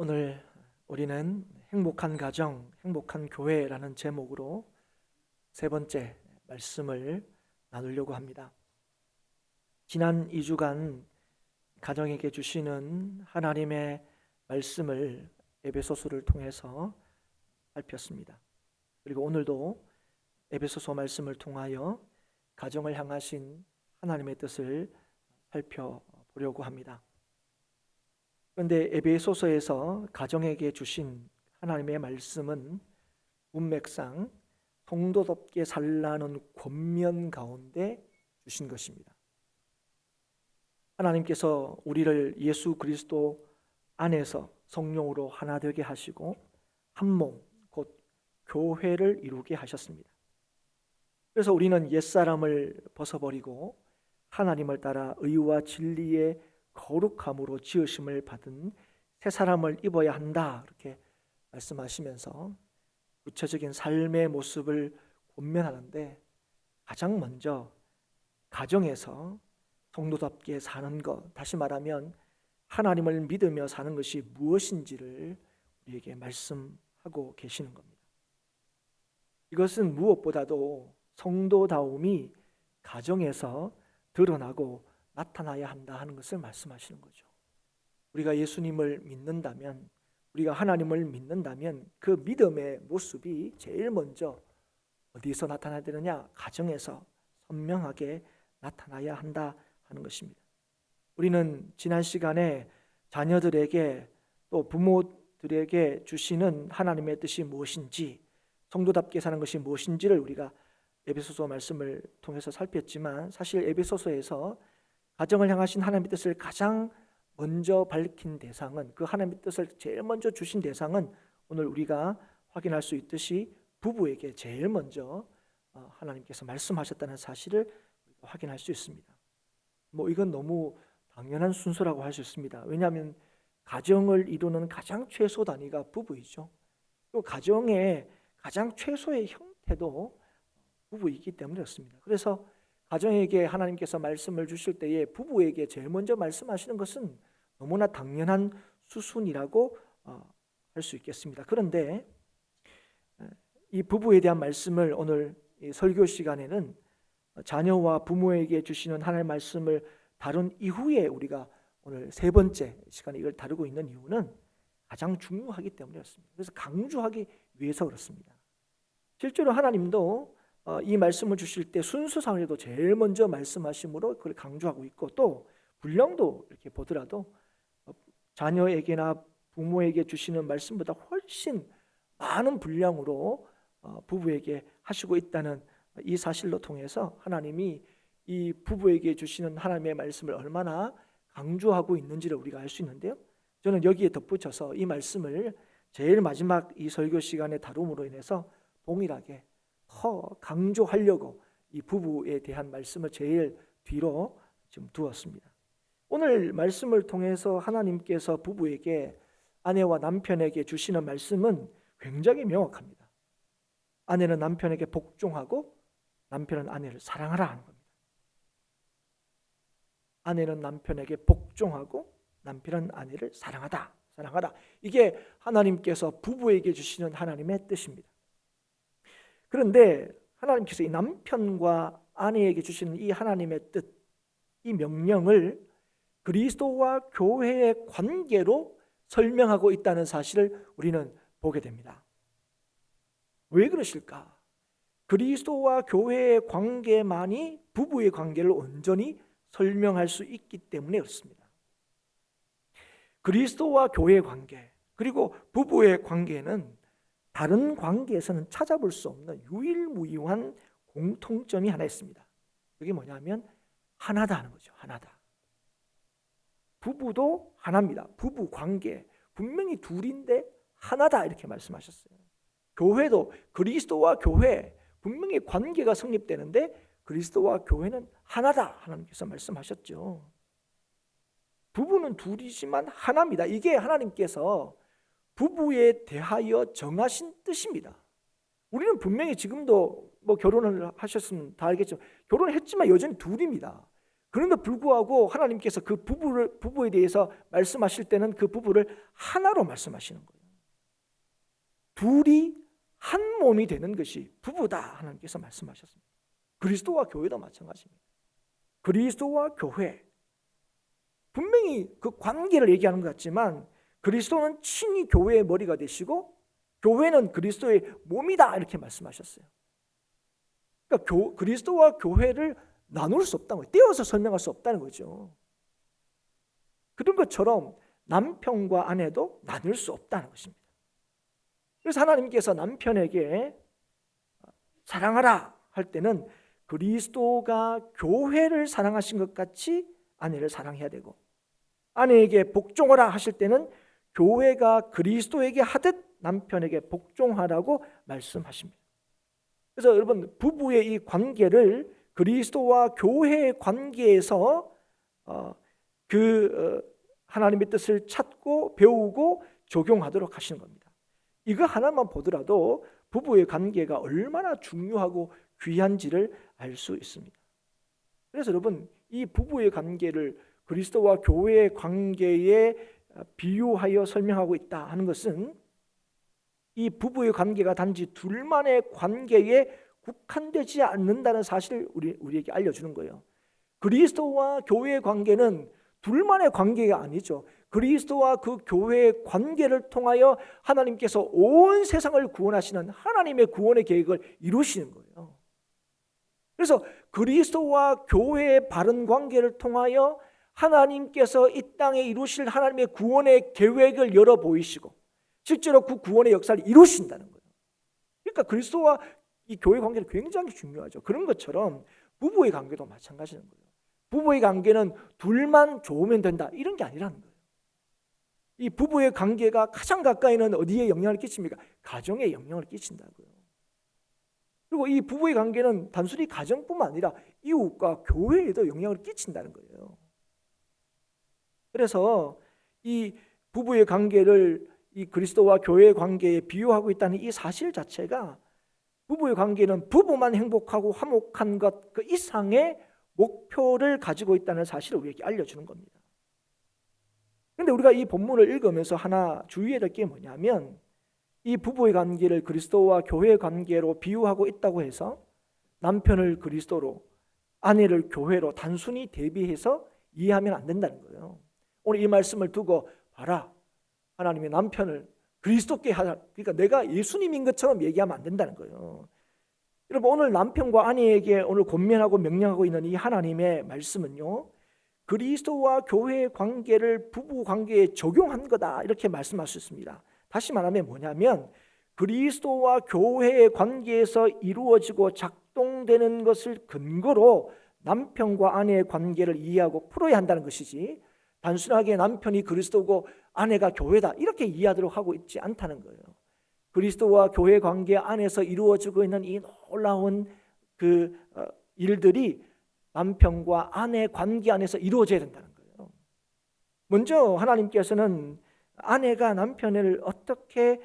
오늘 우리는 행복한 가정, 행복한 교회라는 제목으로 세 번째 말씀을 나누려고 합니다. 지난 2주간 가정에게 주시는 하나님의 말씀을 에베소서를 통해서 살폈습니다. 그리고 오늘도 에베소서 말씀을 통하여 가정을 향하신 하나님의 뜻을 살펴보려고 합니다. 그런데 에베소서에서 가정에게 주신 하나님의 말씀은 문맥상 성도답게 살라는 권면 가운데 주신 것입니다. 하나님께서 우리를 예수 그리스도 안에서 성령으로 하나 되게 하시고 한 몸, 곧 교회를 이루게 하셨습니다. 그래서 우리는 옛사람을 벗어버리고 하나님을 따라 의와 진리의 거룩함으로 지으심을 받은 새 사람을 입어야 한다, 이렇게 말씀하시면서 구체적인 삶의 모습을 권면하는데 가장 먼저 가정에서 성도답게 사는 것, 다시 말하면 하나님을 믿으며 사는 것이 무엇인지를 우리에게 말씀하고 계시는 겁니다. 이것은 무엇보다도 성도다움이 가정에서 드러나고 나타나야 한다 하는 것을 말씀하시는 거죠. 우리가 예수님을 믿는다면, 우리가 하나님을 믿는다면 그 믿음의 모습이 제일 먼저 어디서 나타나야 되느냐? 가정에서 선명하게 나타나야 한다 하는 것입니다. 우리는 지난 시간에 자녀들에게 또 부모들에게 주시는 하나님의 뜻이 무엇인지, 성도답게 사는 것이 무엇인지를 우리가 에베소서 말씀을 통해서 살폈지만, 사실 에베소서에서 가정을 향하신 하나님의 뜻을 가장 먼저 밝힌 대상은, 그 하나님의 뜻을 제일 먼저 주신 대상은 오늘 우리가 확인할 수 있듯이 부부에게 제일 먼저 하나님께서 말씀하셨다는 사실을 확인할 수 있습니다. 이건 너무 당연한 순서라고 할 수 있습니다. 왜냐하면 가정을 이루는 가장 최소 단위가 부부이죠. 또 가정의 가장 최소의 형태도 부부이기 때문에 그렇습니다. 그래서 가정에게 하나님께서 말씀을 주실 때에 부부에게 제일 먼저 말씀하시는 것은 너무나 당연한 수순이라고 할 수 있겠습니다. 그런데 이 부부에 대한 말씀을 오늘 설교 시간에는 자녀와 부모에게 주시는 하나님의 말씀을 다룬 이후에 우리가 오늘 세 번째 시간에 이걸 다루고 있는 이유는 가장 중요하기 때문이었습니다. 그래서 강조하기 위해서 그렇습니다. 실제로 하나님도 이 말씀을 주실 때 순서상에도 제일 먼저 말씀하심으로 그걸 강조하고 있고, 또 분량도 이렇게 보더라도 자녀에게나 부모에게 주시는 말씀보다 훨씬 많은 분량으로 부부에게 하시고 있다는 이 사실로 통해서 하나님이 이 부부에게 주시는 하나님의 말씀을 얼마나 강조하고 있는지를 우리가 알 수 있는데요, 저는 여기에 덧붙여서 이 말씀을 제일 마지막 이 설교 시간에 다룸으로 인해서 동일하게 더 강조하려고 이 부부에 대한 말씀을 제일 뒤로 지금 두었습니다. 오늘 말씀을 통해서 하나님께서 부부에게, 아내와 남편에게 주시는 말씀은 굉장히 명확합니다. 아내는 남편에게 복종하고 남편은 아내를 사랑하라 하는 겁니다. 아내는 남편에게 복종하고 남편은 아내를 사랑하라. 이게 하나님께서 부부에게 주시는 하나님의 뜻입니다. 그런데 하나님께서 이 남편과 아내에게 주시는 이 하나님의 뜻, 이 명령을 그리스도와 교회의 관계로 설명하고 있다는 사실을 우리는 보게 됩니다. 왜 그러실까? 그리스도와 교회의 관계만이 부부의 관계를 온전히 설명할 수 있기 때문에 그렇습니다. 그리스도와 교회의 관계, 그리고 부부의 관계는 다른 관계에서는 찾아볼 수 없는 유일무이한 공통점이 하나 있습니다. 그게 뭐냐면 하나다 하는 거죠. 하나다. 부부도 하나입니다. 부부 관계 분명히 둘인데 하나다, 이렇게 말씀하셨어요. 교회도 그리스도와 교회 분명히 관계가 성립되는데 그리스도와 교회는 하나다, 하나님께서 말씀하셨죠. 부부는 둘이지만 하나입니다. 이게 하나님께서 부부에 대하여 정하신 뜻입니다. 우리는 분명히 지금도 결혼을 하셨으면 다 알겠지만 결혼을 했지만 여전히 둘입니다. 그런데 불구하고 하나님께서 그 부부에 대해서 말씀하실 때는 그 부부를 하나로 말씀하시는 거예요. 둘이 한 몸이 되는 것이 부부다 하나님께서 말씀하셨습니다. 그리스도와 교회도 마찬가지입니다. 그리스도와 교회, 분명히 그 관계를 얘기하는 것 같지만 그리스도는 친히 교회의 머리가 되시고 교회는 그리스도의 몸이다 이렇게 말씀하셨어요. 그러니까 그리스도와 교회를 나눌 수 없다는 거예요. 떼어서 설명할 수 없다는 거죠. 그런 것처럼 남편과 아내도 나눌 수 없다는 것입니다. 그래서 하나님께서 남편에게 사랑하라 할 때는 그리스도가 교회를 사랑하신 것 같이 아내를 사랑해야 되고, 아내에게 복종하라 하실 때는 교회가 그리스도에게 하듯 남편에게 복종하라고 말씀하십니다. 그래서 여러분, 부부의 이 관계를 그리스도와 교회의 관계에서 하나님의 뜻을 찾고 배우고 적용하도록 하시는 겁니다. 이거 하나만 보더라도 부부의 관계가 얼마나 중요하고 귀한지를 알 수 있습니다. 그래서 여러분, 이 부부의 관계를 그리스도와 교회의 관계에 비유하여 설명하고 있다 하는 것은 이 부부의 관계가 단지 둘만의 관계에 국한되지 않는다는 사실을 우리에게 알려주는 거예요. 그리스도와 교회의 관계는 둘만의 관계가 아니죠. 그리스도와 그 교회의 관계를 통하여 하나님께서 온 세상을 구원하시는 하나님의 구원의 계획을 이루시는 거예요. 그래서 그리스도와 교회의 바른 관계를 통하여 하나님께서 이 땅에 이루실 하나님의 구원의 계획을 열어 보이시고 실제로 그 구원의 역사를 이루신다는 거예요. 그러니까 그리스도와 이 교회 관계는 굉장히 중요하죠. 그런 것처럼 부부의 관계도 마찬가지인 거예요. 부부의 관계는 둘만 좋으면 된다 이런 게 아니라는 거예요. 이 부부의 관계가 가장 가까이는 어디에 영향을 끼칩니까? 가정에 영향을 끼친다고요. 그리고 이 부부의 관계는 단순히 가정뿐만 아니라 이웃과 교회에도 영향을 끼친다는 거예요. 그래서 이 부부의 관계를 이 그리스도와 교회의 관계에 비유하고 있다는 이 사실 자체가 부부의 관계는 부부만 행복하고 화목한 것 그 이상의 목표를 가지고 있다는 사실을 우리에게 알려주는 겁니다. 그런데 우리가 이 본문을 읽으면서 하나 주의해야 될 게 뭐냐면 이 부부의 관계를 그리스도와 교회의 관계로 비유하고 있다고 해서 남편을 그리스도로 아내를 교회로 단순히 대비해서 이해하면 안 된다는 거예요. 오늘 이 말씀을 두고 봐라, 하나님의 남편을 그리스도께 하라, 그러니까 내가 예수님인 것처럼 얘기하면 안 된다는 거예요. 여러분, 오늘 남편과 아내에게 오늘 권면하고 명령하고 있는 이 하나님의 말씀은요, 그리스도와 교회의 관계를 부부 관계에 적용한 거다 이렇게 말씀할 수 있습니다. 다시 말하면 뭐냐면 그리스도와 교회의 관계에서 이루어지고 작동되는 것을 근거로 남편과 아내의 관계를 이해하고 풀어야 한다는 것이지, 단순하게 남편이 그리스도고 아내가 교회다 이렇게 이해하도록 하고 있지 않다는 거예요. 그리스도와 교회 관계 안에서 이루어지고 있는 이 놀라운 일들이 남편과 아내 관계 안에서 이루어져야 된다는 거예요. 먼저 하나님께서는 아내가 남편을 어떻게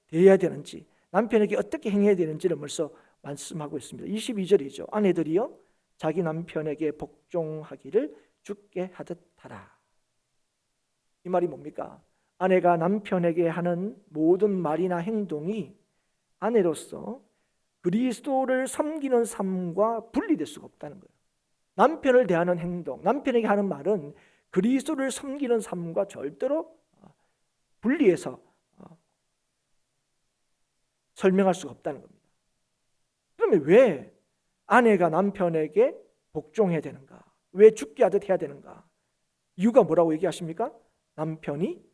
대해야 되는지, 남편에게 어떻게 행해야 되는지를 벌써 말씀하고 있습니다. 22절이죠. 아내들이여 자기 남편에게 복종하기를 주께 하듯 하라. 이 말이 뭡니까? 아내가 남편에게 하는 모든 말이나 행동이 아내로서 그리스도를 섬기는 삶과 분리될 수가 없다는 거예요. 남편을 대하는 행동, 남편에게 하는 말은 그리스도를 섬기는 삶과 절대로 분리해서 설명할 수가 없다는 겁니다. 그러면 왜 아내가 남편에게 복종해야 되는가? 왜 죽게 하듯 해야 되는가? 이유가 뭐라고 얘기하십니까? 남편이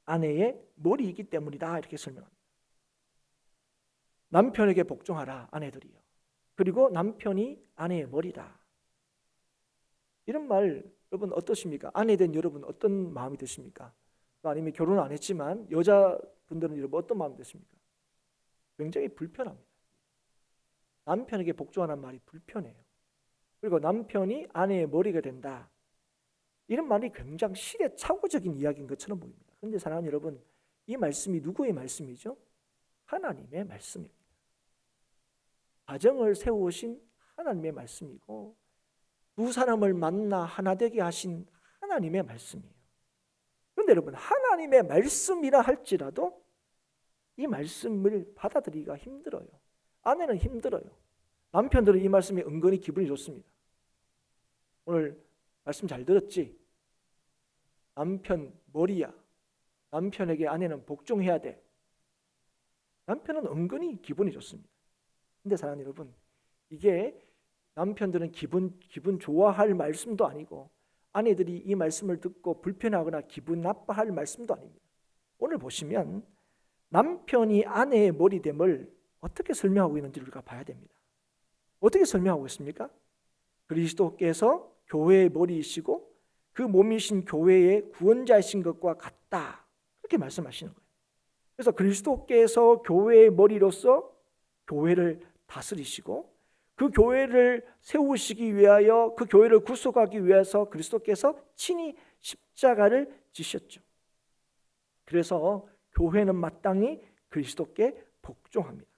아내의 머리이기 때문이다 이렇게 설명합니다. 남편에게 복종하라 아내들이요. 그리고 남편이 아내의 머리다. 이런 말 여러분 어떠십니까? 아내 된 여러분 어떤 마음이 드십니까? 아니면 결혼 안 했지만 여자분들은 여러분 어떤 마음이 드십니까? 굉장히 불편합니다. 남편에게 복종하는 말이 불편해요. 그리고 남편이 아내의 머리가 된다. 이런 말이 굉장히 시대착오적인 이야기인 것처럼 보입니다. 그런데 사랑하는 여러분, 이 말씀이 누구의 말씀이죠? 하나님의 말씀입니다. 가정을 세우신 하나님의 말씀이고 두 사람을 만나 하나 되게 하신 하나님의 말씀이에요. 그런데 여러분, 하나님의 말씀이라 할지라도 이 말씀을 받아들이기가 힘들어요. 아내는 힘들어요. 남편들은 이 말씀에 은근히 기분이 좋습니다. 오늘 말씀 잘 들었지? 남편 머리야. 남편에게 아내는 복종해야 돼. 남편은 은근히 기분이 좋습니다. 근데 사랑하는 여러분, 이게 남편들은 기분 좋아할 말씀도 아니고 아내들이 이 말씀을 듣고 불편하거나 기분 나빠할 말씀도 아닙니다. 오늘 보시면 남편이 아내의 머리됨을 어떻게 설명하고 있는지 우리가 봐야 됩니다. 어떻게 설명하고 있습니까? 그리스도께서 교회의 머리이시고 그 몸이신 교회의 구원자이신 것과 같다, 그렇게 말씀하시는 거예요. 그래서 그리스도께서 교회의 머리로서 교회를 다스리시고 그 교회를 세우시기 위하여, 그 교회를 구속하기 위해서 그리스도께서 친히 십자가를 지셨죠. 그래서 교회는 마땅히 그리스도께 복종합니다.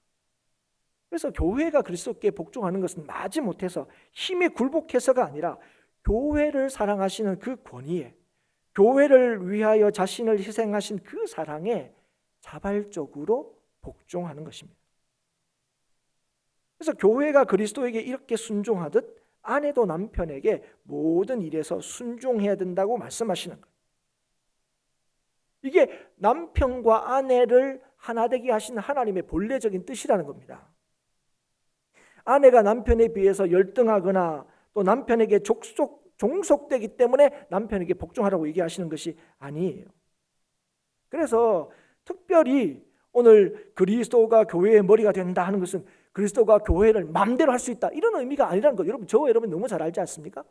그래서 교회가 그리스도께 복종하는 것은 마지못해서 힘에 굴복해서가 아니라 교회를 사랑하시는 그 권위에, 교회를 위하여 자신을 희생하신 그 사랑에 자발적으로 복종하는 것입니다. 그래서 교회가 그리스도에게 이렇게 순종하듯 아내도 남편에게 모든 일에서 순종해야 된다고 말씀하시는 거예요. 이게 남편과 아내를 하나 되게 하신 하나님의 본래적인 뜻이라는 겁니다. 아내가 남편에 비해서 열등하거나 또 남편에게 종속되기 때문에 남편에게 복종하라고 얘기하시는 것이 아니에요. 그래서 특별히 오늘 그리스도가 교회의 머리가 된다 하는 것은 그리스도가 교회를 마음대로 할 수 있다, 이런 의미가 아니라는 거예요. 여러분 너무 잘 알지 않습니까?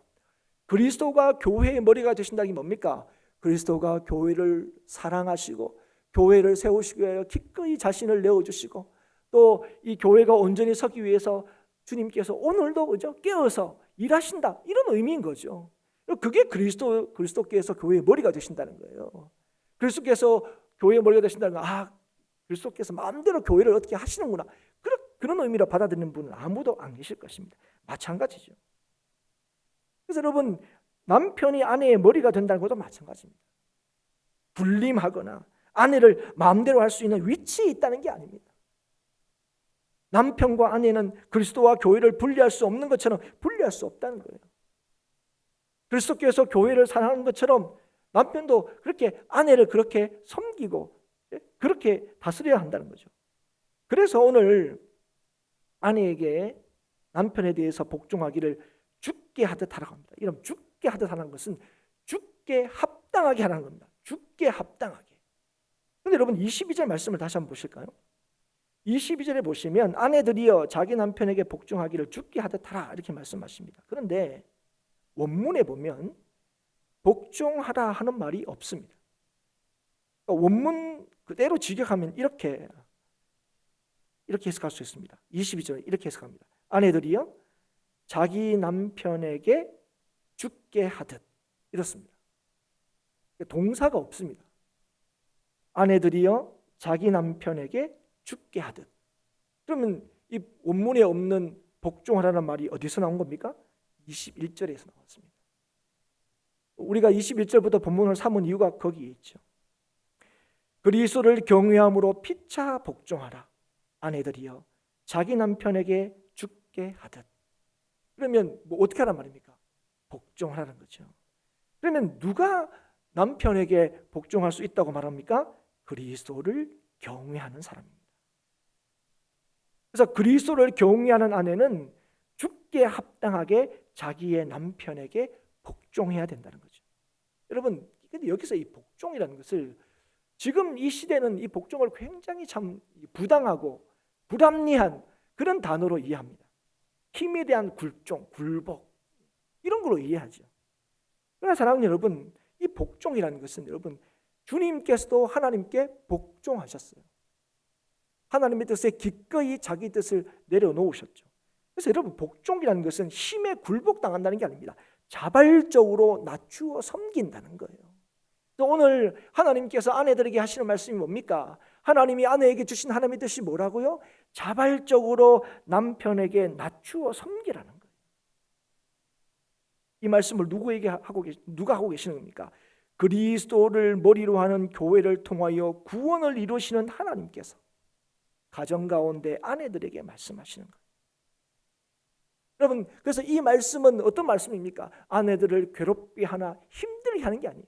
그리스도가 교회의 머리가 되신다는 게 뭡니까? 그리스도가 교회를 사랑하시고 교회를 세우시기 위하여 기꺼이 자신을 내어주시고 또 이 교회가 온전히 서기 위해서 주님께서 오늘도 그죠? 깨어서 일하신다, 이런 의미인 거죠. 그게 그리스도께서 교회의 머리가 되신다는 거예요. 그리스도께서 교회의 머리가 되신다는 건 그리스도께서 마음대로 교회를 어떻게 하시는구나, 그런 의미로 받아들이는 분은 아무도 안 계실 것입니다. 마찬가지죠. 그래서 여러분, 남편이 아내의 머리가 된다는 것도 마찬가지입니다. 군림하거나 아내를 마음대로 할 수 있는 위치에 있다는 게 아닙니다. 남편과 아내는 그리스도와 교회를 분리할 수 없는 것처럼 분리할 수 없다는 거예요. 그리스도께서 교회를 사랑하는 것처럼 남편도 그렇게 아내를 그렇게 섬기고 그렇게 다스려야 한다는 거죠. 그래서 오늘 아내에게 남편에 대해서 복종하기를 죽게 하듯 하라고 합니다. 이런 죽게 하듯 하는 것은 죽게 합당하게 하라는 겁니다. 죽게 합당하게. 그런데 여러분 22절 말씀을 다시 한번 보실까요? 22절에 보시면 아내들이여 자기 남편에게 복종하기를 죽게 하듯 하라, 이렇게 말씀하십니다. 그런데 원문에 보면 복종하라 하는 말이 없습니다. 그러니까 원문 그대로 직역하면 이렇게 해석할 수 있습니다. 22절에 이렇게 해석합니다. 아내들이여 자기 남편에게 죽게 하듯, 이렇습니다. 동사가 없습니다. 아내들이여 자기 남편에게 죽게 하듯. 그러면 이 원문에 없는 복종하라는 말이 어디서 나온 겁니까? 21절에서 나왔습니다. 우리가 21절부터 본문을 삼은 이유가 거기에 있죠. 그리스도를 경외함으로 피차 복종하라. 아내들이여 자기 남편에게 죽게 하듯. 그러면 어떻게 하란 말입니까? 복종하라는 거죠. 그러면 누가 남편에게 복종할 수 있다고 말합니까? 그리스도를 경외하는 사람입니다. 그래서 그리스도를 경외하는 아내는 죽게 합당하게 자기의 남편에게 복종해야 된다는 거죠. 여러분, 근데 여기서 이 복종이라는 것을 지금 이 시대는 이 복종을 굉장히 참 부당하고 불합리한 그런 단어로 이해합니다. 힘에 대한 굴종, 굴복, 이런 걸로 이해하죠. 그러나 사랑하는 여러분, 이 복종이라는 것은 여러분 주님께서도 하나님께 복종하셨어요. 하나님의 뜻에 기꺼이 자기 뜻을 내려놓으셨죠. 그래서 여러분 복종이라는 것은 힘에 굴복당한다는 게 아닙니다. 자발적으로 낮추어 섬긴다는 거예요. 오늘 하나님께서 아내들에게 하시는 말씀이 뭡니까? 하나님이 아내에게 주신 하나님의 뜻이 뭐라고요? 자발적으로 남편에게 낮추어 섬기라는 거예요. 이 말씀을 누가 하고 계시는 겁니까? 그리스도를 머리로 하는 교회를 통하여 구원을 이루시는 하나님께서 가정 가운데 아내들에게 말씀하시는 거예요. 여러분, 그래서 이 말씀은 어떤 말씀입니까? 아내들을 괴롭게 하나 힘들게 하는 게 아니에요.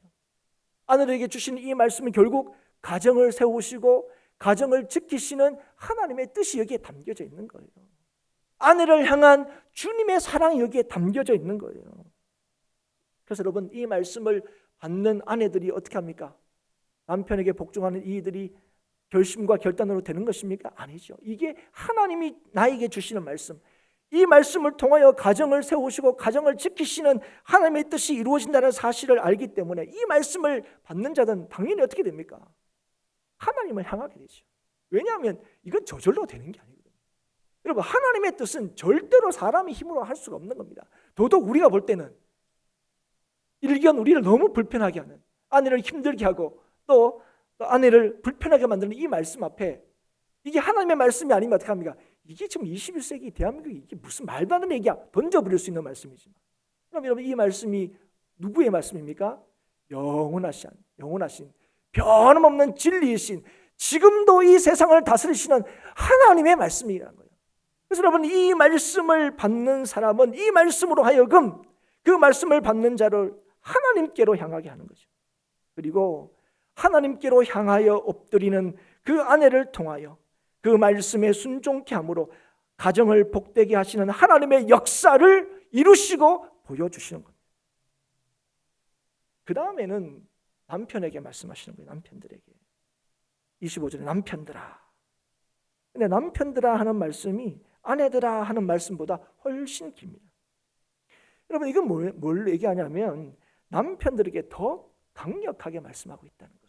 아내들에게 주시는 이 말씀은 결국 가정을 세우시고 가정을 지키시는 하나님의 뜻이 여기에 담겨져 있는 거예요. 아내를 향한 주님의 사랑이 여기에 담겨져 있는 거예요. 그래서 여러분, 이 말씀을 받는 아내들이 어떻게 합니까? 남편에게 복종하는 이들이 결심과 결단으로 되는 것입니까? 아니죠. 이게 하나님이 나에게 주시는 말씀, 이 말씀을 통하여 가정을 세우시고 가정을 지키시는 하나님의 뜻이 이루어진다는 사실을 알기 때문에 이 말씀을 받는 자는 당연히 어떻게 됩니까? 하나님을 향하게 되죠. 왜냐하면 이건 저절로 되는 게 아니거든요. 여러분, 하나님의 뜻은 절대로 사람의 힘으로 할 수가 없는 겁니다. 더더욱 우리가 볼 때는 일견 우리를 너무 불편하게 하는, 아내를 힘들게 하고 또 아내를 불편하게 만드는 이 말씀 앞에, 이게 하나님의 말씀이 아니면 어떻게 합니까? 이게 지금 21세기 대한민국이 이게 무슨 말도 안 되는 얘기야. 던져버릴 수 있는 말씀이지만, 그럼 여러분, 이 말씀이 누구의 말씀입니까? 영원하신 변함없는 진리이신, 지금도 이 세상을 다스리시는 하나님의 말씀이라는 거예요. 그래서 여러분, 이 말씀을 받는 사람은 이 말씀으로 하여금 그 말씀을 받는 자를 하나님께로 향하게 하는 거죠. 그리고 하나님께로 향하여 엎드리는 그 아내를 통하여 그 말씀에 순종케 함으로 가정을 복되게 하시는 하나님의 역사를 이루시고 보여주시는 겁니다. 그 다음에는 남편에게 말씀하시는 거예요. 남편들에게 25절에 남편들아. 근데 남편들아 하는 말씀이 아내들아 하는 말씀보다 훨씬 깁니다. 여러분, 이건 뭘 얘기하냐면 남편들에게 더 강력하게 말씀하고 있다는 거예요.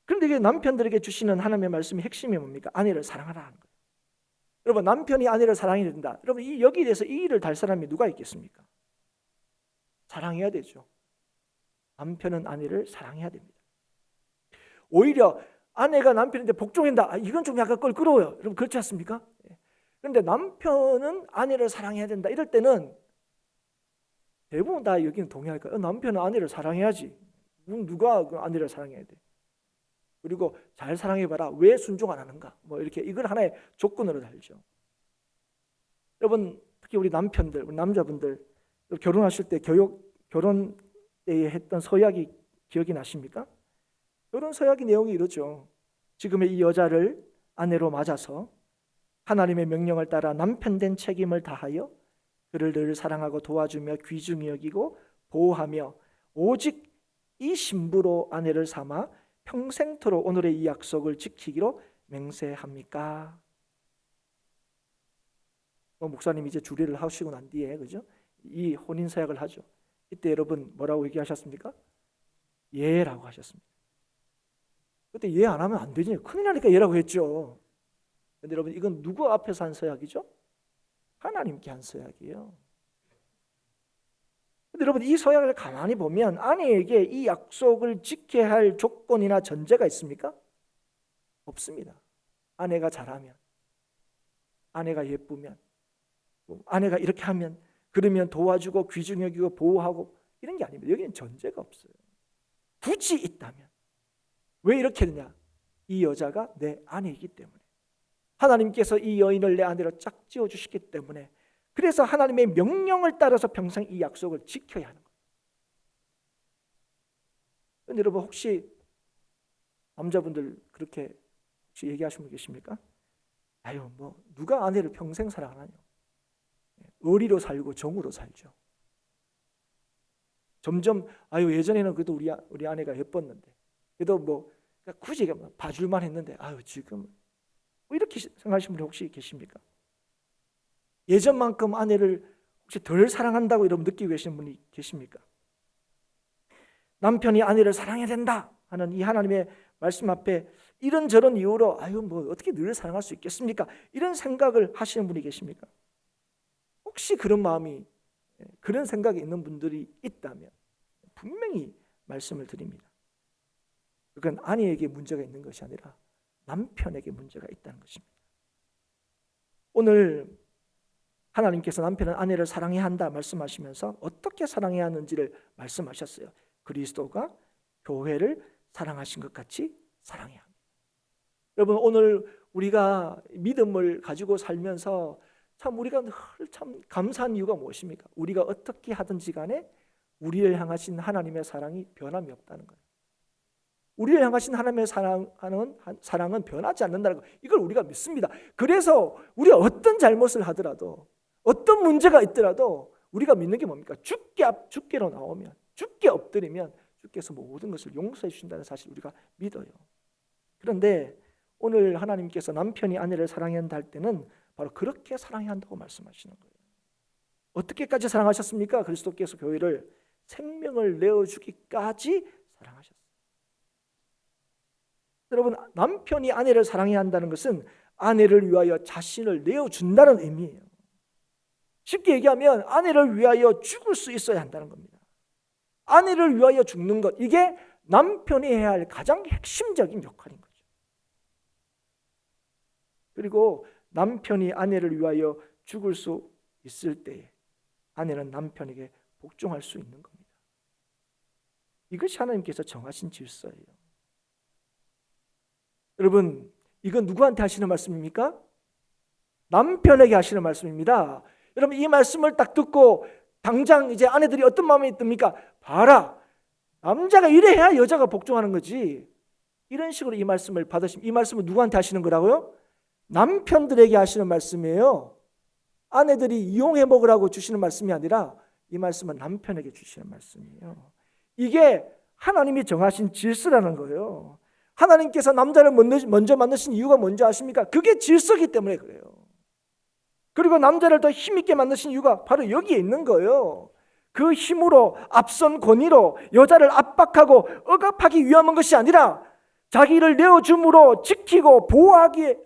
그런데 이게 남편들에게 주시는 하나님의 말씀의 핵심이 뭡니까? 아내를 사랑하라는 거예요. 여러분, 남편이 아내를 사랑해야 된다. 여러분, 여기에 대해서 이 일을 달 사람이 누가 있겠습니까? 사랑해야 되죠. 남편은 아내를 사랑해야 됩니다. 오히려 아내가 남편한테 복종한다. 이건 좀 약간 껄끄러워요. 여러분, 그렇지 않습니까? 그런데 남편은 아내를 사랑해야 된다. 이럴 때는 대부분 다 여기는 동의할 거예요. 남편은 아내를 사랑해야지. 누가 그 아내를 사랑해야 돼? 그리고 잘 사랑해봐라. 왜 순종 안 하는가? 뭐 이렇게 이걸 하나의 조건으로 달죠. 여러분, 특히 우리 남편들, 우리 남자분들 결혼하실 때 결혼 때에 했던 서약이 기억이 나십니까? 결혼 서약의 내용이 이러죠. 지금의 이 여자를 아내로 맞아서 하나님의 명령을 따라 남편된 책임을 다하여 그를 늘 사랑하고 도와주며 귀중히 여기고 보호하며 오직 이 신부로 아내를 삼아 평생토록 오늘의 이 약속을 지키기로 맹세합니까? 목사님이 이제 주례를 하시고 난 뒤에, 그죠? 이 혼인 서약을 하죠. 이때 여러분 뭐라고 얘기하셨습니까? 예라고 하셨습니다. 그때 예 안 하면 안 되지. 큰일 나니까 예라고 했죠. 그런데 여러분, 이건 누구 앞에서 한 서약이죠? 하나님께 한 서약이에요. 그런데 여러분, 이 서약을 가만히 보면 아내에게 이 약속을 지켜야 할 조건이나 전제가 있습니까? 없습니다. 아내가 잘하면, 아내가 예쁘면, 아내가 이렇게 하면, 그러면 도와주고 귀중히 여기고 보호하고, 이런 게 아닙니다. 여기는 전제가 없어요. 굳이 있다면 왜 이렇게 되냐? 이 여자가 내 아내이기 때문에, 하나님께서 이 여인을 내 아내로 짝 지어주시기 때문에, 그래서 하나님의 명령을 따라서 평생 이 약속을 지켜야 하는 거예요. 그런데 여러분, 혹시 남자분들 그렇게 혹시 얘기하시는 분 계십니까? 아유, 뭐 누가 아내를 평생 사랑하냐? 의리로 살고 정으로 살죠. 점점 예전에는 그래도 우리 아내가 예뻤는데, 그래도 뭐 굳이 봐줄만 했는데, 지금 뭐 이렇게 생각하시는 분이 혹시 계십니까? 예전만큼 아내를 혹시 덜 사랑한다고 여러분 느끼고 계시는 분이 계십니까? 남편이 아내를 사랑해야 된다 하는 이 하나님의 말씀 앞에 이런저런 이유로 뭐 어떻게 늘 사랑할 수 있겠습니까? 이런 생각을 하시는 분이 계십니까? 혹시 그런 마음이, 그런 생각이 있는 분들이 있다면 분명히 말씀을 드립니다. 그건 아내에게 문제가 있는 것이 아니라 남편에게 문제가 있다는 것입니다. 오늘 하나님께서 남편은 아내를 사랑해야 한다 말씀하시면서 어떻게 사랑해야 하는지를 말씀하셨어요. 그리스도가 교회를 사랑하신 것 같이 사랑해야 합니다. 여러분, 오늘 우리가 믿음을 가지고 살면서 참 우리가 늘 참 감사한 이유가 무엇입니까? 우리가 어떻게 하든지 간에 우리를 향하신 하나님의 사랑이 변함이 없다는 거예요. 우리를 향하신 하나님의 사랑은 변하지 않는다는 거, 이걸 우리가 믿습니다. 그래서 우리가 어떤 잘못을 하더라도, 어떤 문제가 있더라도 우리가 믿는 게 뭡니까? 주께로 나오면, 주께 엎드리면 주께서 모든 것을 용서해 주신다는 사실 우리가 믿어요. 그런데 오늘 하나님께서 남편이 아내를 사랑해야 한다 할 때는 바로 그렇게 사랑해야 한다고 말씀하시는 거예요. 어떻게까지 사랑하셨습니까? 그리스도께서 교회를 생명을 내어주기까지 사랑하셨어요. 여러분, 남편이 아내를 사랑해야 한다는 것은 아내를 위하여 자신을 내어준다는 의미예요. 쉽게 얘기하면 아내를 위하여 죽을 수 있어야 한다는 겁니다. 아내를 위하여 죽는 것, 이게 남편이 해야 할 가장 핵심적인 역할인 거죠. 그리고 남편이 아내를 위하여 죽을 수 있을 때에 아내는 남편에게 복종할 수 있는 겁니다. 이것이 하나님께서 정하신 질서예요. 여러분, 이건 누구한테 하시는 말씀입니까? 남편에게 하시는 말씀입니다. 여러분, 이 말씀을 딱 듣고 당장 이제 아내들이 어떤 마음이 듭니까? 봐라, 남자가 이래야 여자가 복종하는 거지. 이런 식으로 이 말씀을 받으시면, 이 말씀은 누구한테 하시는 거라고요? 남편들에게 하시는 말씀이에요. 아내들이 이용해 먹으라고 주시는 말씀이 아니라 이 말씀은 남편에게 주시는 말씀이에요. 이게 하나님이 정하신 질서라는 거예요. 하나님께서 남자를 먼저 만드신 이유가 뭔지 아십니까? 그게 질서이기 때문에 그래요. 그리고 남자를 더 힘있게 만드신 이유가 바로 여기에 있는 거예요. 그 힘으로, 앞선 권위로 여자를 압박하고 억압하기 위함인 것이 아니라 자기를 내어줌으로 지키고 보호하기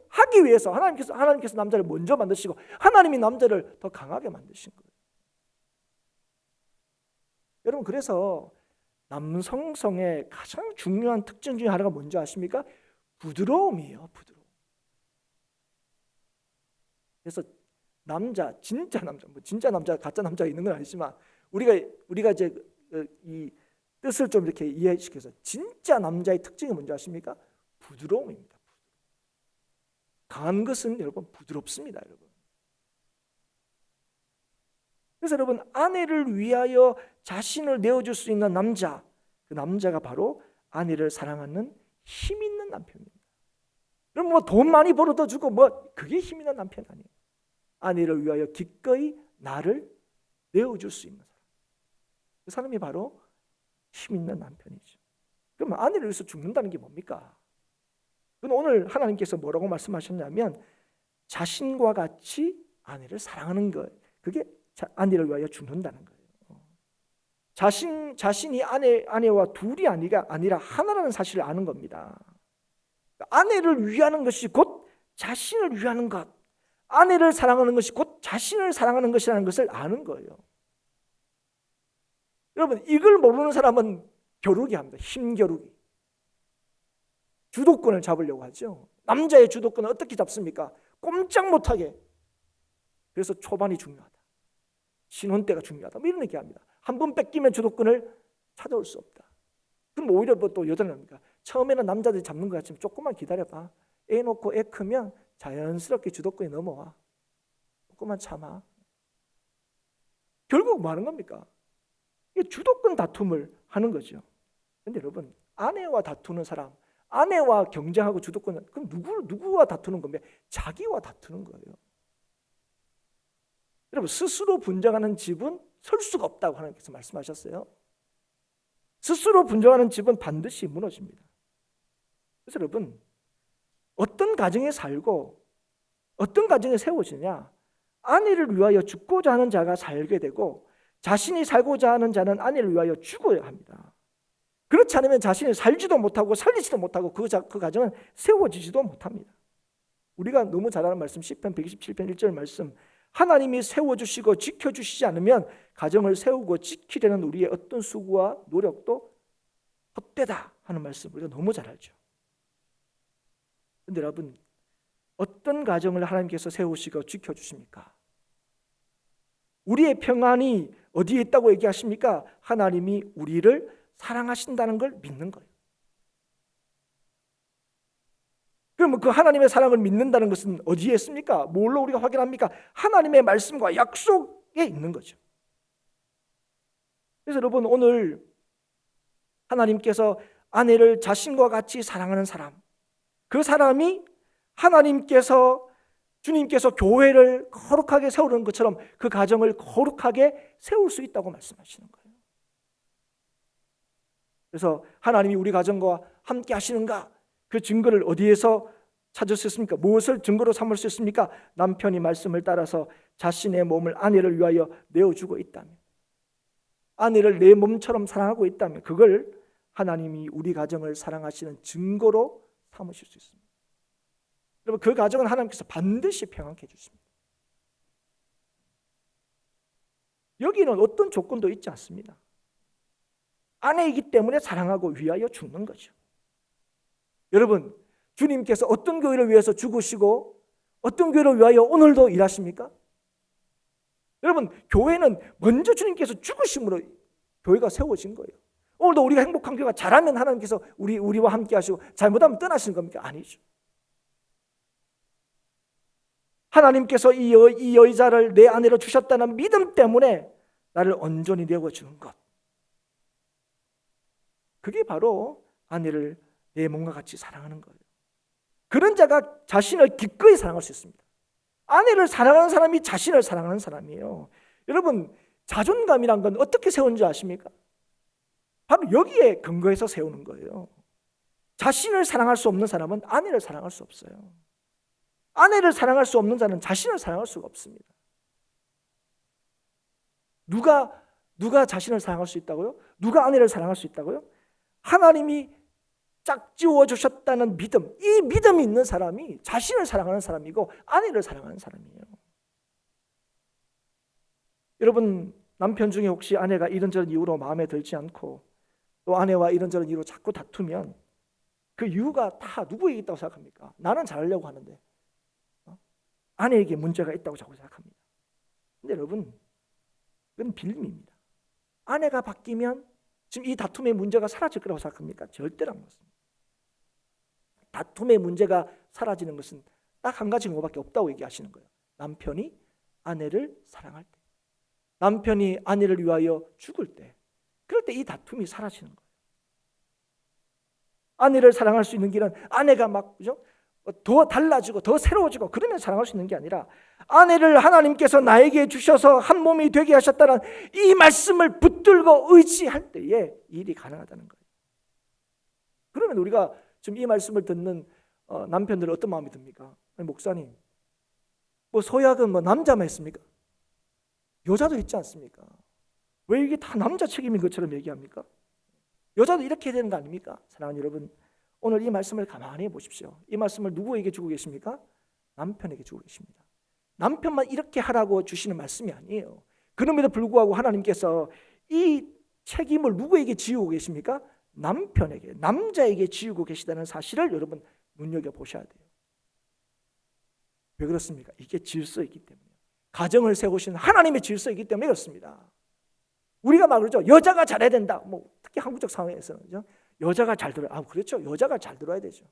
위해서 하나님께서 남자를 먼저 만드시고 하나님이 남자를 더 강하게 만드신 거예요. 여러분, 그래서 남성성의 가장 중요한 특징 중에 하나가 뭔지 아십니까? 부드러움이에요. 부드러움. 그래서 진짜 남자, 가짜 남자가 있는 건 아니지만 우리가 이제 이 뜻을 좀 이렇게 이해시켜서 진짜 남자의 특징이 뭔지 아십니까? 부드러움입니다. 강한 것은 여러분 부드럽습니다, 여러분. 그래서 여러분, 아내를 위하여 자신을 내어줄 수 있는 남자, 그 남자가 바로 아내를 사랑하는 힘 있는 남편입니다. 여러분, 뭐 돈 많이 벌어다 주고 그게 힘 있는 남편 아니에요. 아내를 위하여 기꺼이 나를 내어줄 수 있는 사람, 그 사람이 바로 힘 있는 남편이죠. 그러면 아내를 위해서 죽는다는 게 뭡니까? 그건 오늘 하나님께서 뭐라고 말씀하셨냐면 자신과 같이 아내를 사랑하는 것, 그게 아내를 위하여 죽는다는 거예요. 자신이 아내와 둘이 아니라 하나라는 사실을 아는 겁니다. 아내를 위하는 것이 곧 자신을 위하는 것, 아내를 사랑하는 것이 곧 자신을 사랑하는 것이라는 것을 아는 거예요. 여러분, 이걸 모르는 사람은 겨루기 합니다. 힘겨루기. 주도권을 잡으려고 하죠. 남자의 주도권을 어떻게 잡습니까? 꼼짝 못하게. 그래서 초반이 중요하다, 신혼 때가 중요하다, 이런 얘기합니다. 한 번 뺏기면 주도권을 찾아올 수 없다. 그럼 오히려 또 여자는 합니까? 처음에는 남자들이 잡는 것 같지만 조금만 기다려봐. 애 놓고 애 크면 자연스럽게 주도권이 넘어와. 조금만 참아. 결국 뭐 하는 겁니까? 이게 주도권 다툼을 하는 거죠. 그런데 여러분, 아내와 다투는 사람, 아내와 경쟁하고 주도권, 그럼 누구와 다투는 겁니까? 자기와 다투는 거예요. 여러분, 스스로 분쟁하는 집은 설 수가 없다고 하나님께서 말씀하셨어요. 스스로 분쟁하는 집은 반드시 무너집니다. 그래서 여러분, 어떤 가정에 살고 어떤 가정에 세워지냐? 아내를 위하여 죽고자 하는 자가 살게 되고 자신이 살고자 하는 자는 아내를 위하여 죽어야 합니다. 그렇지 않으면 자신이 살지도 못하고 살리지도 못하고 그 가정은 세워지지도 못합니다. 우리가 너무 잘 아는 말씀, 시편 127편 1절 말씀, 하나님이 세워주시고 지켜주시지 않으면 가정을 세우고 지키려는 우리의 어떤 수고와 노력도 헛되다 하는 말씀 우리가 너무 잘 알죠. 그런데 여러분, 어떤 가정을 하나님께서 세우시고 지켜주십니까? 우리의 평안이 어디에 있다고 얘기하십니까? 하나님이 우리를 사랑하신다는 걸 믿는 거예요. 그러면 그 하나님의 사랑을 믿는다는 것은 어디에 있습니까? 뭘로 우리가 확인합니까? 하나님의 말씀과 약속에 있는 거죠. 그래서 여러분, 오늘 하나님께서 아내를 자신과 같이 사랑하는 사람, 그 사람이 하나님께서, 주님께서 교회를 거룩하게 세우는 것처럼 그 가정을 거룩하게 세울 수 있다고 말씀하시는 거예요. 그래서 하나님이 우리 가정과 함께 하시는가? 그 증거를 어디에서 찾을 수 있습니까? 무엇을 증거로 삼을 수 있습니까? 남편이 말씀을 따라서 자신의 몸을 아내를 위하여 내어주고 있다면, 아내를 내 몸처럼 사랑하고 있다면, 그걸 하나님이 우리 가정을 사랑하시는 증거로 삼으실 수 있습니다. 여러분, 그 가정은 하나님께서 반드시 평안케 해주십니다. 여기는 어떤 조건도 있지 않습니다. 아내이기 때문에 사랑하고 위하여 죽는 거죠. 여러분, 주님께서 어떤 교회를 위해서 죽으시고 어떤 교회를 위하여 오늘도 일하십니까? 여러분, 교회는 먼저 주님께서 죽으심으로 교회가 세워진 거예요. 오늘도 우리가 행복한 교회가 잘하면 하나님께서 우리와 함께 하시고 잘못하면 떠나시는 겁니까? 아니죠. 하나님께서 이 여자를 내 아내로 주셨다는 믿음 때문에 나를 온전히 내어주는 것, 그게 바로 아내를 내 몸과 같이 사랑하는 거예요. 그런 자가 자신을 기꺼이 사랑할 수 있습니다. 아내를 사랑하는 사람이 자신을 사랑하는 사람이에요. 여러분, 자존감이란 건 어떻게 세우는지 아십니까? 바로 여기에 근거해서 세우는 거예요. 자신을 사랑할 수 없는 사람은 아내를 사랑할 수 없어요. 아내를 사랑할 수 없는 자는 자신을 사랑할 수가 없습니다. 누가 자신을 사랑할 수 있다고요? 누가 아내를 사랑할 수 있다고요? 하나님이 짝지워 주셨다는 믿음, 이 믿음이 있는 사람이 자신을 사랑하는 사람이고 아내를 사랑하는 사람이에요. 여러분, 남편 중에 혹시 아내가 이런저런 이유로 마음에 들지 않고 또 아내와 이런저런 이유로 자꾸 다투면 그 이유가 다 누구에게 있다고 생각합니까? 나는 잘하려고 하는데 아내에게 문제가 있다고 자꾸 생각합니다. 근데 여러분, 그건 빌림입니다. 아내가 바뀌면 지금 이 다툼의 문제가 사라질 거라고 생각합니까? 절대로 안 그렇습니다. 다툼의 문제가 사라지는 것은 딱 한 가지 것밖에 없다고 얘기하시는 거예요. 남편이 아내를 사랑할 때, 남편이 아내를 위하여 죽을 때, 그럴 때 이 다툼이 사라지는 거예요. 아내를 사랑할 수 있는 길은 아내가 그죠? 더 달라지고 더 새로워지고 그러면 사랑할 수 있는 게 아니라 아내를 하나님께서 나에게 주셔서 한 몸이 되게 하셨다는 이 말씀을 붙들고 의지할 때에 일이 가능하다는 거예요. 그러면 우리가 지금 이 말씀을 듣는 남편들은 어떤 마음이 듭니까? 아니, 목사님, 소약은 남자만 했습니까? 여자도 있지 않습니까? 왜 이게 다 남자 책임인 것처럼 얘기합니까? 여자도 이렇게 해야 되는 거 아닙니까? 사랑하는 여러분, 오늘 이 말씀을 가만히 보십시오. 이 말씀을 누구에게 주고 계십니까? 남편에게 주고 계십니다. 남편만 이렇게 하라고 주시는 말씀이 아니에요. 그럼에도 불구하고 하나님께서 이 책임을 누구에게 지우고 계십니까? 남편에게, 남자에게 지우고 계시다는 사실을 여러분 눈여겨보셔야 돼요. 왜 그렇습니까? 이게 질서이기 때문에, 가정을 세우신 하나님의 질서이기 때문에 그렇습니다. 우리가 그러죠. 여자가 잘해야 된다. 특히 한국적 상황에서는 그렇죠? 여자가 잘 들어야, 그렇죠. 여자가 잘 들어야 되죠.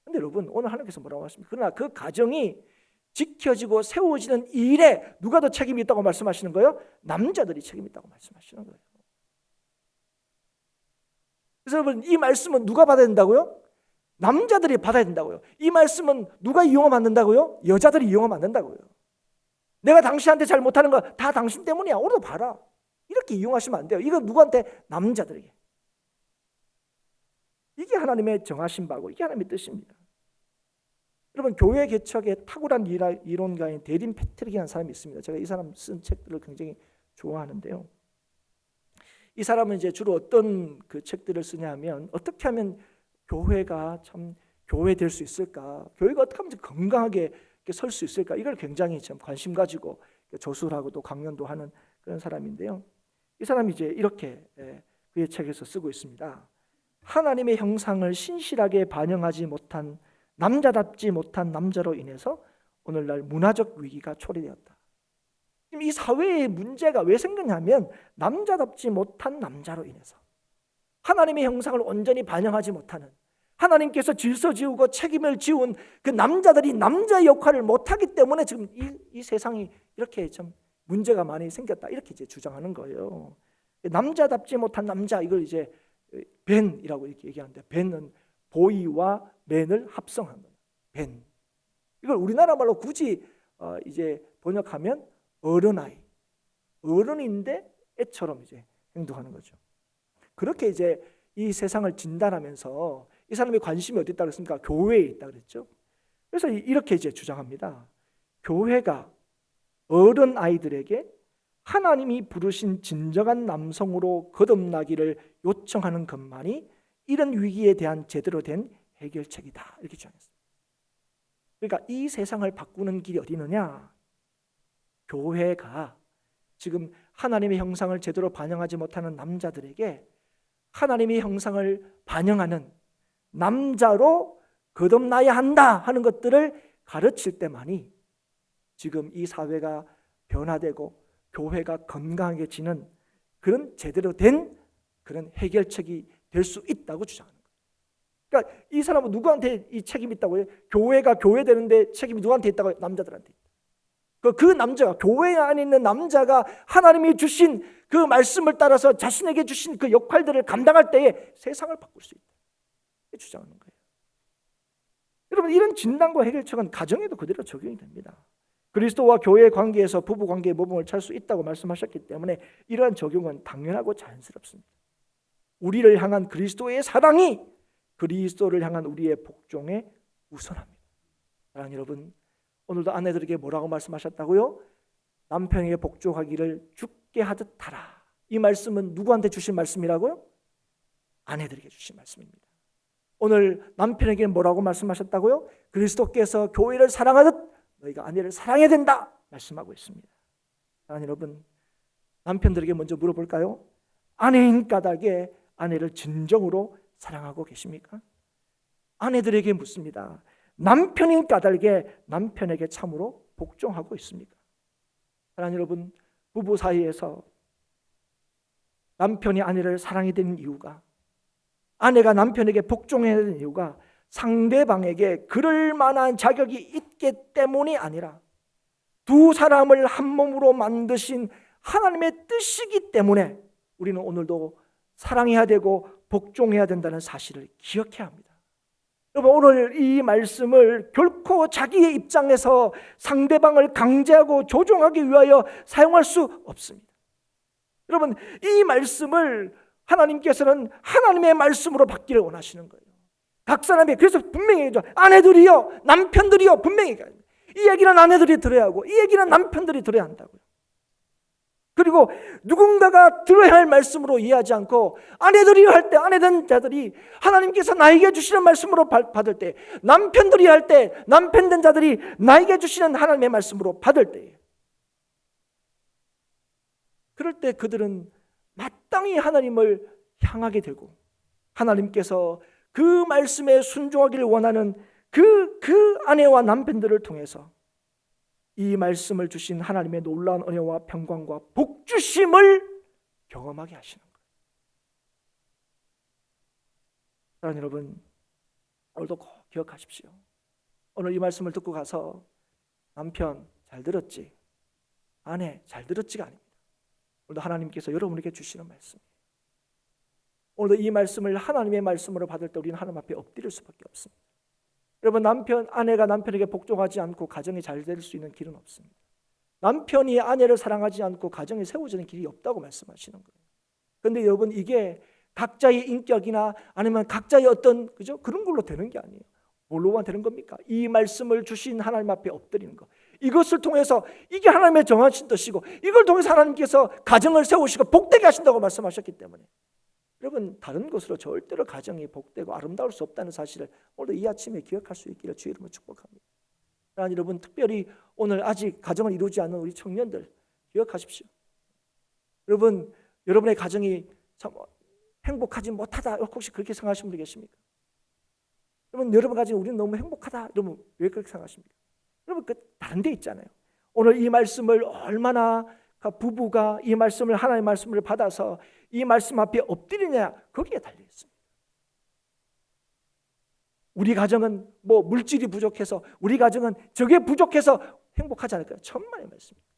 근데 여러분, 오늘 하나님께서 뭐라고 하십니까? 그러나 그 가정이 지켜지고 세워지는 일에 누가 더 책임이 있다고 말씀하시는 거예요? 남자들이 책임이 있다고 말씀하시는 거예요. 그래서 여러분, 이 말씀은 누가 받아야 된다고요? 남자들이 받아야 된다고요. 이 말씀은 누가 이용하면 안 된다고요? 여자들이 이용하면 안 된다고요. 내가 당신한테 잘 못하는 거 다 당신 때문이야. 오늘도 봐라. 이렇게 이용하시면 안 돼요. 이건 누구한테? 남자들에게. 이게 하나님의 정하신 바고 이게 하나님의 뜻입니다. 여러분, 교회 개척의 탁월한 이론가인 데린 패트릭이라는 사람이 있습니다. 제가 이 사람 쓴 책들을 굉장히 좋아하는데요. 이 사람은 이제 주로 어떤 그 책들을 쓰냐면, 어떻게 하면 교회가 참 교회 될 수 있을까? 교회가 어떻게 하면 건강하게 설 수 있을까? 이걸 굉장히 참 관심 가지고 조술하고 또 강연도 하는 그런 사람인데요. 이 사람이 이제 이렇게 그의 책에서 쓰고 있습니다. 하나님의 형상을 신실하게 반영하지 못한, 남자답지 못한 남자로 인해서 오늘날 문화적 위기가 초래되었다. 지금 이 사회의 문제가 왜 생겼냐면 남자답지 못한 남자로 인해서, 하나님의 형상을 온전히 반영하지 못하는, 하나님께서 질서 지우고 책임을 지운 그 남자들이 남자의 역할을 못하기 때문에 지금 이 세상이 이렇게 좀 문제가 많이 생겼다, 이렇게 이제 주장하는 거예요. 남자답지 못한 남자, 이걸 이제 벤이라고 이렇게 얘기하는데, 벤은 보이와 맨을 합성한 거예요. 벤. 이걸 우리나라 말로 굳이 이제 번역하면 어른아이, 어른인데 애처럼 이제 행동하는 거죠. 그렇게 이제 이 세상을 진단하면서 이 사람의 관심이 어디 있다 그랬습니까? 교회에 있다 그랬죠. 그래서 이렇게 이제 주장합니다. 교회가 어른 아이들에게 하나님이 부르신 진정한 남성으로 거듭나기를 요청하는 것만이 이런 위기에 대한 제대로 된 해결책이다, 이렇게 주장했습니다. 그러니까 이 세상을 바꾸는 길이 어디 있느냐? 교회가 지금 하나님의 형상을 제대로 반영하지 못하는 남자들에게 하나님의 형상을 반영하는 남자로 거듭나야 한다 하는 것들을 가르칠 때만이 지금 이 사회가 변화되고 교회가 건강해지는 그런 제대로 된 그런 해결책이 될 수 있다고 주장하는 거예요. 그러니까 이 사람은 누구한테 이 책임이 있다고 해요? 교회가 교회되는데 책임이 누구한테 있다고 해요? 남자들한테 있다. 그 남자가, 교회 안에 있는 남자가 하나님이 주신 그 말씀을 따라서 자신에게 주신 그 역할들을 감당할 때에 세상을 바꿀 수 있다, 이렇게 주장하는 거예요. 여러분, 이런 진단과 해결책은 가정에도 그대로 적용이 됩니다. 그리스도와 교회의 관계에서 부부 관계의 모범을 찾을 수 있다고 말씀하셨기 때문에 이러한 적용은 당연하고 자연스럽습니다. 우리를 향한 그리스도의 사랑이 그리스도를 향한 우리의 복종에 우선합니다. 사랑하는 여러분, 오늘도 아내들에게 뭐라고 말씀하셨다고요? 남편에게 복종하기를 주께 하듯 하라. 이 말씀은 누구한테 주신 말씀이라고요? 아내들에게 주신 말씀입니다. 오늘 남편에게 뭐라고 말씀하셨다고요? 그리스도께서 교회를 사랑하듯 너희가 아내를 사랑해야 된다 말씀하고 있습니다. 사랑하는 여러분, 남편들에게 먼저 물어볼까요? 아내인 까닭에 아내를 진정으로 사랑하고 계십니까? 아내들에게 묻습니다. 남편인 까닭에 남편에게 참으로 복종하고 있습니까? 사랑하는 여러분, 부부 사이에서 남편이 아내를 사랑해야 되는 이유가, 아내가 남편에게 복종해야 되는 이유가 상대방에게 그럴 만한 자격이 있기 때문이 아니라 두 사람을 한 몸으로 만드신 하나님의 뜻이기 때문에 우리는 오늘도 사랑해야 되고 복종해야 된다는 사실을 기억해야 합니다. 여러분, 오늘 이 말씀을 결코 자기의 입장에서 상대방을 강제하고 조종하기 위하여 사용할 수 없습니다. 여러분, 이 말씀을 하나님께서는 하나님의 말씀으로 받기를 원하시는 거예요. 각 사람이, 그래서 분명히 얘기죠. 아내들이요, 남편들이요, 분명히 얘기해요. 이 얘기는 아내들이 들어야 하고 이 얘기는 남편들이 들어야 한다고요. 그리고 누군가가 들어야 할 말씀으로 이해하지 않고 아내들이 할 때, 아내된 자들이 하나님께서 나에게 주시는 말씀으로 받을 때, 남편들이 할 때 남편된 자들이 나에게 주시는 하나님의 말씀으로 받을 때, 그럴 때 그들은 마땅히 하나님을 향하게 되고 하나님께서 그 말씀에 순종하기를 원하는 그 아내와 남편들을 통해서 이 말씀을 주신 하나님의 놀라운 은혜와 평강과 복주심을 경험하게 하시는 거예요. 사랑하는 여러분, 오늘도 꼭 기억하십시오. 오늘 이 말씀을 듣고 가서 남편 잘 들었지, 아내 잘 들었지가 아닙니다. 오늘도 하나님께서 여러분에게 주시는 말씀, 오늘도 이 말씀을 하나님의 말씀으로 받을 때 우리는 하나님 앞에 엎드릴 수밖에 없습니다. 여러분, 아내가 남편에게 복종하지 않고 가정이 잘 될 수 있는 길은 없습니다. 남편이 아내를 사랑하지 않고 가정이 세워지는 길이 없다고 말씀하시는 거예요. 그런데 여러분, 이게 각자의 인격이나 아니면 각자의 어떤 그런 걸로 되는 게 아니에요. 뭘로만 되는 겁니까? 이 말씀을 주신 하나님 앞에 엎드리는 것. 이것을 통해서 이게 하나님의 정하신 뜻이고 이걸 통해서 하나님께서 가정을 세우시고 복되게 하신다고 말씀하셨기 때문에 여러분, 다른 것으로 절대로 가정이 복되고 아름다울 수 없다는 사실을 오늘 이 아침에 기억할 수 있기를 주의 이름으로 축복합니다. 그러나 여러분, 특별히 오늘 아직 가정을 이루지 않은 우리 청년들 기억하십시오. 여러분, 여러분의 가정이 참 행복하지 못하다, 혹시 그렇게 생각하시는 분 계십니까? 여러분, 여러분 가정이 우리는 너무 행복하다, 여러분 왜 그렇게 생각하십니까? 여러분, 그 다른 데 있잖아요. 오늘 이 말씀을 얼마나 부부가 이 말씀을, 하나님의 말씀을 받아서 이 말씀 앞에 엎드리냐, 거기에 달려 있습니다. 우리 가정은 뭐 물질이 부족해서, 우리 가정은 저게 부족해서 행복하지 않을까요? 천만의 말씀입니다.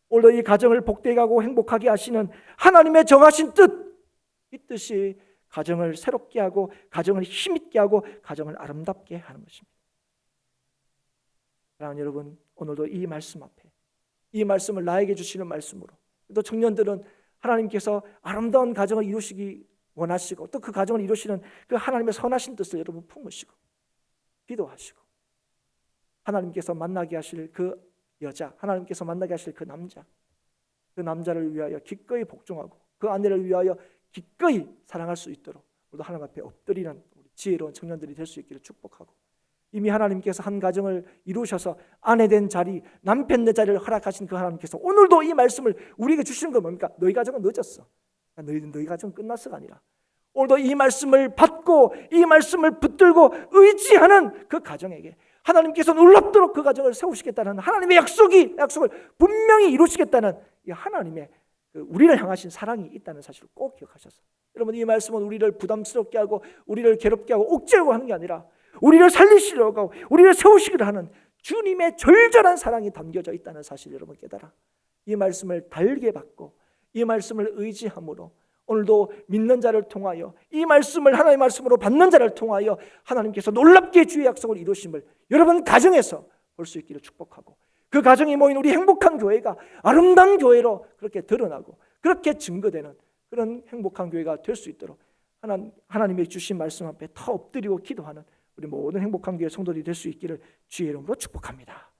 오늘도 이 가정을 복되게 하고 행복하게 하시는 하나님의 정하신 뜻, 이 뜻이 가정을 새롭게 하고 가정을 힘있게 하고 가정을 아름답게 하는 것입니다. 사랑하는 여러분, 오늘도 이 말씀 앞에, 이 말씀을 나에게 주시는 말씀으로, 또 청년들은 하나님께서 아름다운 가정을 이루시기 원하시고 또 그 가정을 이루시는 그 하나님의 선하신 뜻을 여러분 품으시고 기도하시고, 하나님께서 만나게 하실 그 여자, 하나님께서 만나게 하실 그 남자, 그 남자를 위하여 기꺼이 복종하고 그 아내를 위하여 기꺼이 사랑할 수 있도록 우리도 하나님 앞에 엎드리는 지혜로운 청년들이 될 수 있기를 축복하고, 이미 하나님께서 한 가정을 이루셔서 아내 된 자리, 남편 된 자리를 허락하신 그 하나님께서 오늘도 이 말씀을 우리에게 주시는 건 뭡니까? 너희 가정은 늦었어. 너희 가정은 끝났어가 아니라 오늘도 이 말씀을 받고 이 말씀을 붙들고 의지하는 그 가정에게 하나님께서 놀랍도록 그 가정을 세우시겠다는 하나님의 약속을 분명히 이루시겠다는 이 하나님의 우리를 향하신 사랑이 있다는 사실을 꼭 기억하셔서, 여러분, 이 말씀은 우리를 부담스럽게 하고 우리를 괴롭게 하고 억제하고 하는 게 아니라 우리를 살리시려고 하고 우리를 세우시기를 하는 주님의 절절한 사랑이 담겨져 있다는 사실을 여러분 깨달아 이 말씀을 달게 받고 이 말씀을 의지함으로 오늘도 믿는 자를 통하여 이 말씀을 하나님의 말씀으로 받는 자를 통하여 하나님께서 놀랍게 주의 약속을 이루심을 여러분 가정에서 볼 수 있기를 축복하고, 그 가정이 모인 우리 행복한 교회가 아름다운 교회로 그렇게 드러나고 그렇게 증거되는 그런 행복한 교회가 될 수 있도록 하나님의 주신 말씀 앞에 다 엎드리고 기도하는 우리 모든 행복한 교회 성도들이 될 수 있기를 주의 이름으로 축복합니다.